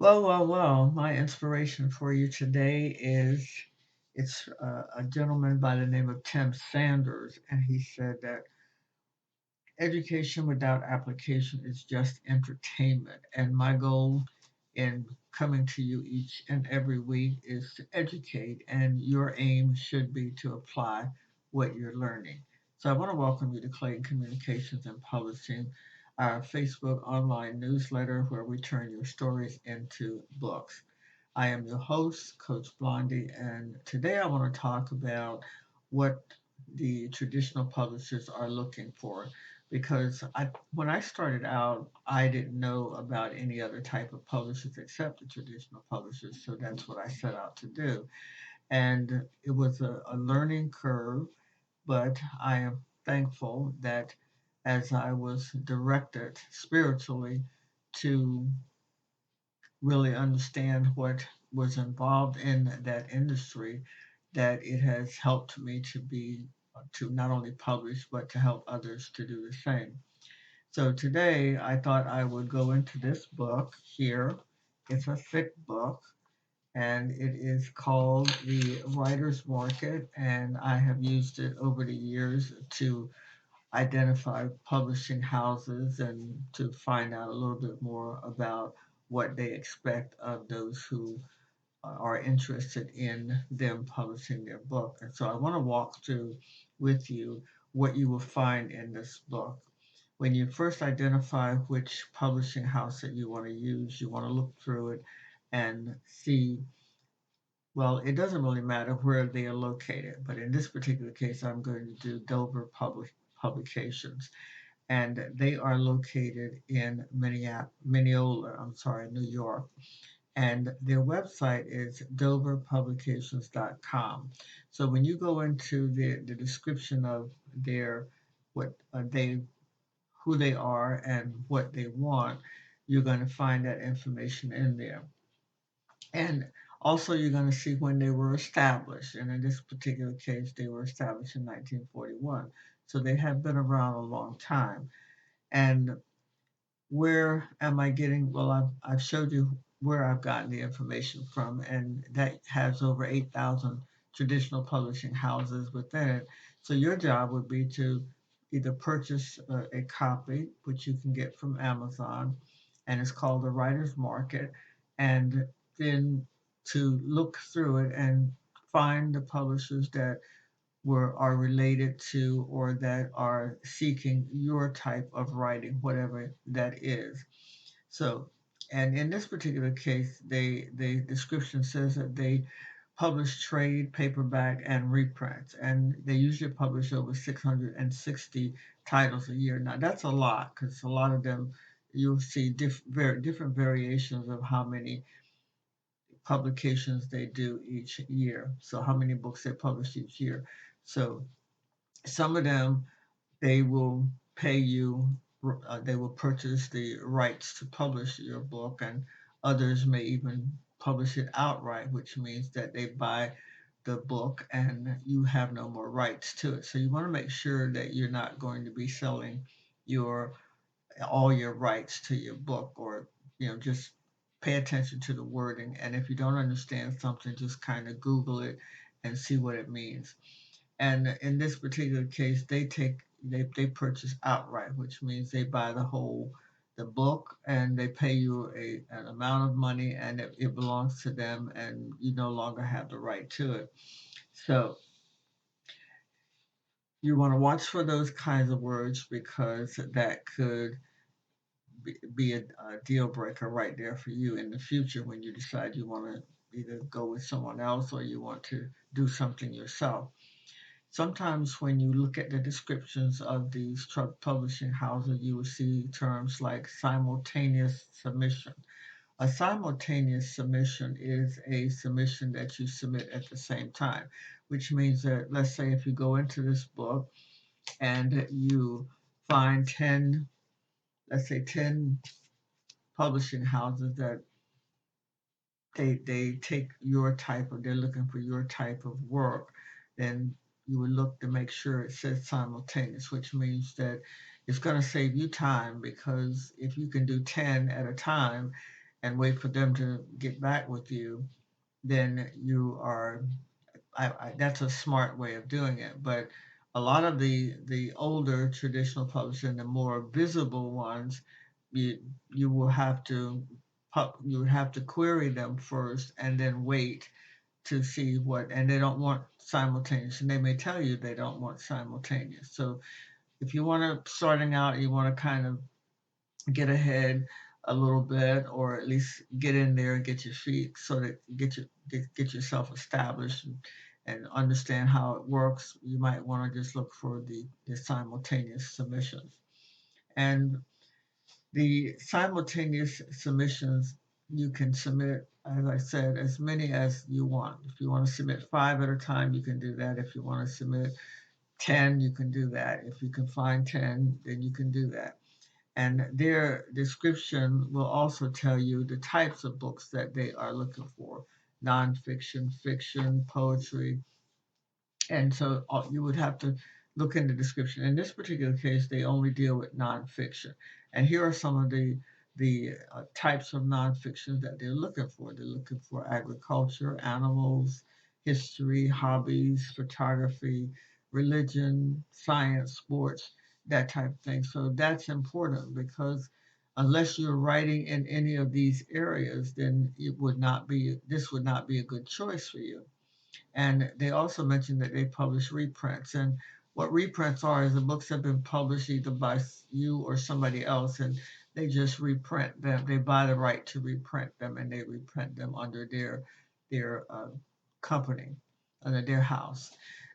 Well. My inspiration for you today is it's a gentleman by the name of Tim Sanders, and he said that education without application is just entertainment. And my goal in coming to you each and every week is to educate, and your aim should be to apply what you're learning. So I want to welcome you to Clayton Communications and Publishing, our Facebook online newsletter where we turn your stories into books. I am your host, Coach Blondie, and today I want to talk about what the traditional publishers are looking for because when I started out, I didn't know about any other type of publishers except the traditional publishers, so that's what I set out to do. And it was a learning curve, but I am thankful that as I was directed spiritually to really understand what was involved in that industry, that it has helped me to not only publish but to help others to do the same. So today I thought I would go into this book here. It's a thick book and it is called The Writer's Market, and I have used it over the years to identify publishing houses and to find out a little bit more about what they expect of those who are interested in them publishing their book. And so I want to walk through with you what you will find in this book. When you first identify which publishing house that you want to use, you want to look through it and see, well, it doesn't really matter where they are located, but in this particular case, I'm going to do Publications, and they are located in Mineola, New York, and their website is doverpublications.com. So when you go into the description of their what they who they are and what they want, you're going to find that information in there. And also, you're going to see when they were established. And in this particular case, they were established in 1941. So they have been around a long time. And where am I getting? Well, I've showed you where I've gotten the information from, and that has over 8,000 traditional publishing houses within it. So your job would be to either purchase a copy, which you can get from Amazon, and it's called the Writer's Market, and then to look through it and find the publishers that are related to or that are seeking your type of writing, whatever that is. So, and in this particular case, the description says that they publish trade, paperback, and reprints, and they usually publish over 660 titles a year. Now that's a lot because a lot of them you'll see very different variations of how many publications they do each year. So how many books they publish each year. So some of them they will pay you, they will purchase the rights to publish your book, and others may even publish it outright, which means that they buy the book and you have no more rights to it. So you want to make sure that you're not going to be selling your all your rights to your book, or just pay attention to the wording, and if you don't understand something, just kind of Google it and see what it means. And in this particular case, they purchase outright, which means they buy the book, and they pay you an amount of money, and it belongs to them, and you no longer have the right to it. So you want to watch for those kinds of words because that could be a deal breaker right there for you in the future when you decide you want to either go with someone else or you want to do something yourself. Sometimes when you look at the descriptions of these truck publishing houses, you will see terms like simultaneous submission. A simultaneous submission is a submission that you submit at the same time, which means that, let's say, if you go into this book and you find 10, let's say 10 publishing houses that they take your type of, they're looking for your type of work, then you would look to make sure it says simultaneous, which means that it's going to save you time because if you can do 10 at a time and wait for them to get back with you, then you are that's a smart way of doing it. But a lot of the older traditional publishing, the more visible ones, you you will have to you would have to query them first and then wait to see what, and they don't want simultaneous, and they may tell you they don't want simultaneous. So if you want to starting out, you want to kind of get ahead a little bit, or at least get in there and get your feet, sort of get yourself established and understand how it works. You might want to just look for the simultaneous submissions. And the simultaneous submissions, you can submit, as I said, as many as you want. If you want to submit 5 at a time, you can do that. If you want to submit 10, you can do that. If you can find 10, then you can do that. And their description will also tell you the types of books that they are looking for: nonfiction, fiction, poetry. And so you would have to look in the description. In this particular case, they only deal with nonfiction. And here are some of the types of nonfiction that they're looking for. They're looking for agriculture, animals, history, hobbies, photography, religion, science, sports, that type of thing. So that's important, because unless you're writing in any of these areas, then it would not be this would not be a good choice for you. And they also mentioned that they publish reprints. And what reprints are is the books have been published either by you or somebody else, and they just reprint them. They buy the right to reprint them, and they reprint them under their company, under their house.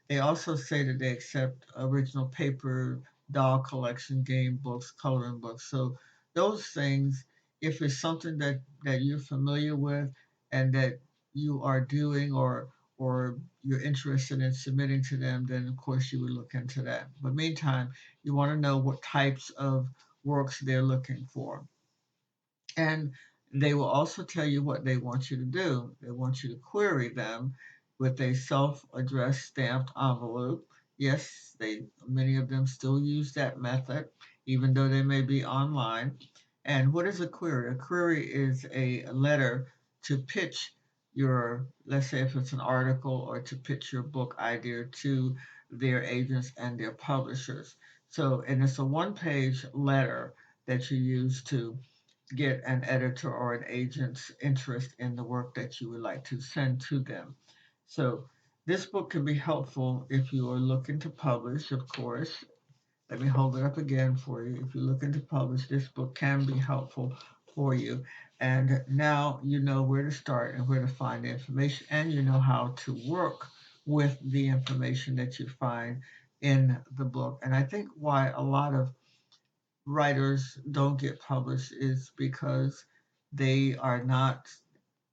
They also say that they accept original paper, doll collection, game books, coloring books. So those things, if it's something that you're familiar with and that you are doing, or you're interested in submitting to them, then of course you would look into that. But meantime, you want to know what types of works they're looking for. And they will also tell you what they want you to do. They want you to query them with a self-addressed stamped envelope. Yes, they many of them still use that method, even though they may be online. And what is a query? A query is a letter to pitch your, let's say if it's an article, or to pitch your book idea to their agents and their publishers. So, and it's a one-page letter that you use to get an editor or an agent's interest in the work that you would like to send to them. So this book can be helpful if you are looking to publish, of course. Let me hold it up again for you. If you're looking to publish, this book can be helpful for you. And now you know where to start and where to find the information, and you know how to work with the information that you find in the book. And I think why a lot of writers don't get published is because they are not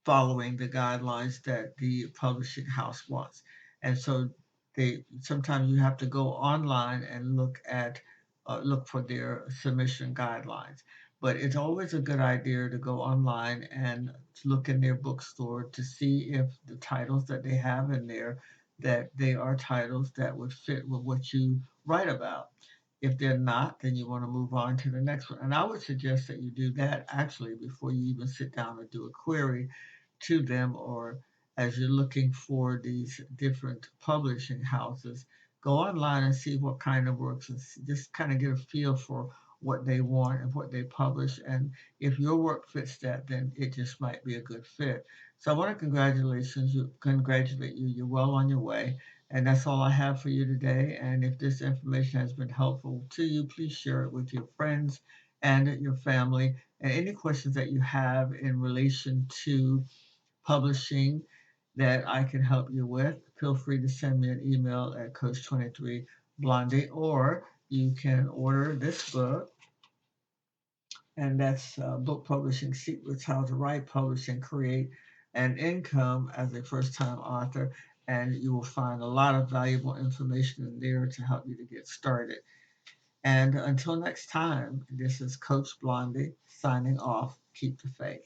following the guidelines that the publishing house wants. And so they sometimes you have to go online and look for their submission guidelines. But it's always a good idea to go online and to look in their bookstore to see if the titles that they have in there, that they are titles that would fit with what you write about. If they're not, then you want to move on to the next one. And I would suggest that you do that actually before you even sit down and do a query to them, or as you're looking for these different publishing houses, go online and see what kind of works, and just kind of get a feel for what they want and what they publish. And if your work fits that, then it just might be a good fit. So I want to congratulate you. You're well on your way. And that's all I have for you today. And if this information has been helpful to you, please share it with your friends and your family. And any questions that you have in relation to publishing that I can help you with, feel free to send me an email at Coach23Blondie, or you can order this book, and that's Book Publishing Secrets: How to Write, Publish, and Create an Income as a First-Time Author. And you will find a lot of valuable information in there to help you to get started. And until next time, this is Coach Blondie signing off. Keep the faith.